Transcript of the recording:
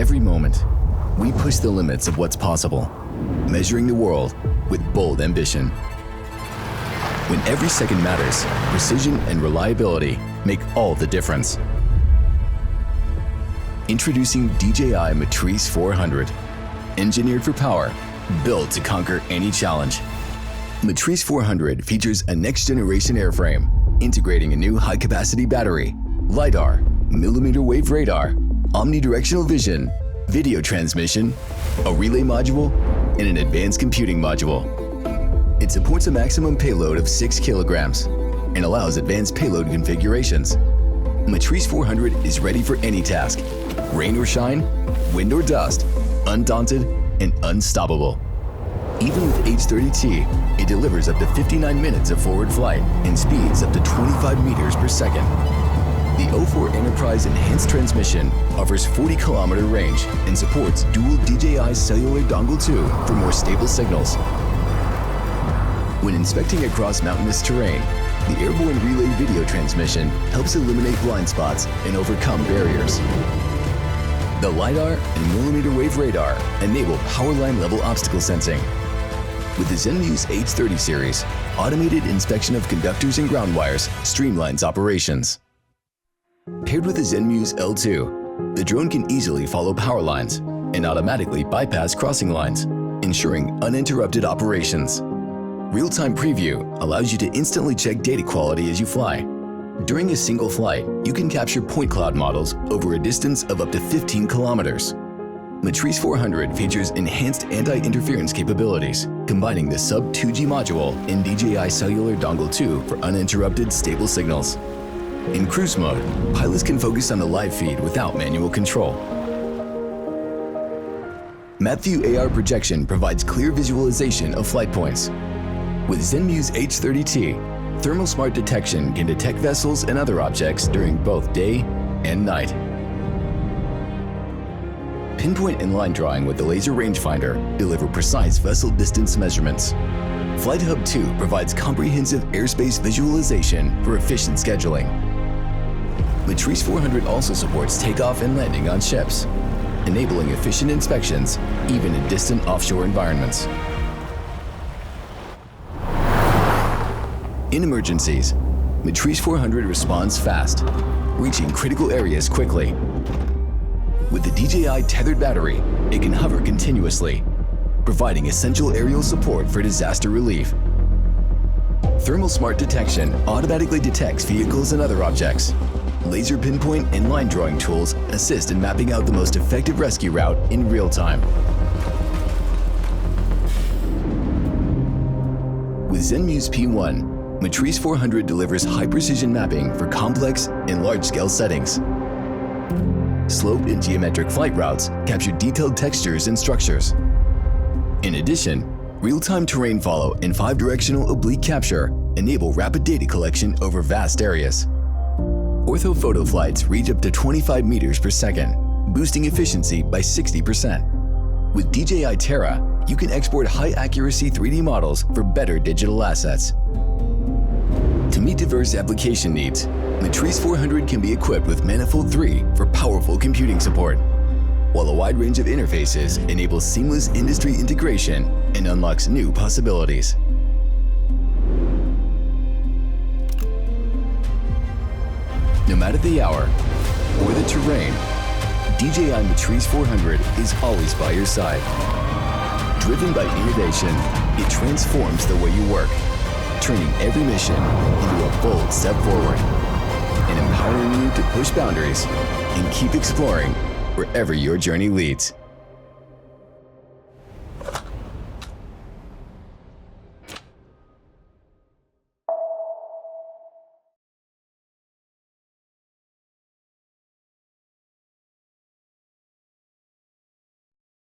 every moment, we push the limits of what's possible, measuring the world with bold ambition. When every second matters, precision and reliability make all the difference. Introducing DJI Matrice 400. Engineered for power, built to conquer any challenge. Matrice 400 features a next-generation airframe, integrating a new high-capacity battery, LiDAR, millimeter wave radar, omnidirectional vision, video transmission, a relay module, and an advanced computing module. It supports a maximum payload of 6 kilograms and allows advanced payload configurations. Matrice 400 is ready for any task, rain or shine, wind or dust, undaunted and unstoppable. Even with H30T, it delivers up to 59 minutes of forward flight and speeds up to 25 meters per second. The O4 Enterprise Enhanced Transmission offers 40-kilometer range and supports dual DJI cellular dongle 2 for more stable signals. When inspecting across mountainous terrain, the airborne relay video transmission helps eliminate blind spots and overcome barriers. The LiDAR and millimeter wave radar enable power line level obstacle sensing. With the ZenMuse H30 series, automated inspection of conductors and ground wires streamlines operations. Paired with the ZenMuse L2, the drone can easily follow power lines and automatically bypass crossing lines, ensuring uninterrupted operations. Real-time preview allows you to instantly check data quality as you fly. During a single flight, you can capture point cloud models over a distance of up to 15 kilometers. Matrice 400 features enhanced anti-interference capabilities, combining the sub-2G module and DJI cellular dongle 2 for uninterrupted stable signals. In cruise mode, pilots can focus on the live feed without manual control. MapView AR projection provides clear visualization of flight points. With ZenMuse H30T, thermal smart detection can detect vessels and other objects during both day and night. Pinpoint and line drawing with the laser rangefinder deliver precise vessel distance measurements. Flight Hub 2 provides comprehensive airspace visualization for efficient scheduling. Matrice 400 also supports takeoff and landing on ships, enabling efficient inspections even in distant offshore environments. In emergencies, Matrice 400 responds fast, reaching critical areas quickly. With the DJI tethered battery, it can hover continuously, providing essential aerial support for disaster relief. Thermal smart detection automatically detects vehicles and other objects. Laser pinpoint and line drawing tools assist in mapping out the most effective rescue route in real time. With ZenMuse P1, Matrice 400 delivers high-precision mapping for complex and large-scale settings. Slope and geometric flight routes capture detailed textures and structures. In addition, real-time terrain follow and 5-directional oblique capture enable rapid data collection over vast areas. Orthophoto flights reach up to 25 meters per second, boosting efficiency by 60%. With DJI Terra, you can export high-accuracy 3D models for better digital assets. To meet diverse application needs, Matrice 400 can be equipped with Manifold 3 for powerful computing support, while a wide range of interfaces enables seamless industry integration and unlocks new possibilities. No matter the hour or the terrain, DJI Matrice 400 is always by your side. Driven by innovation, it transforms the way you work, turning every mission into a bold step forward and empowering you to push boundaries and keep exploring wherever your journey leads.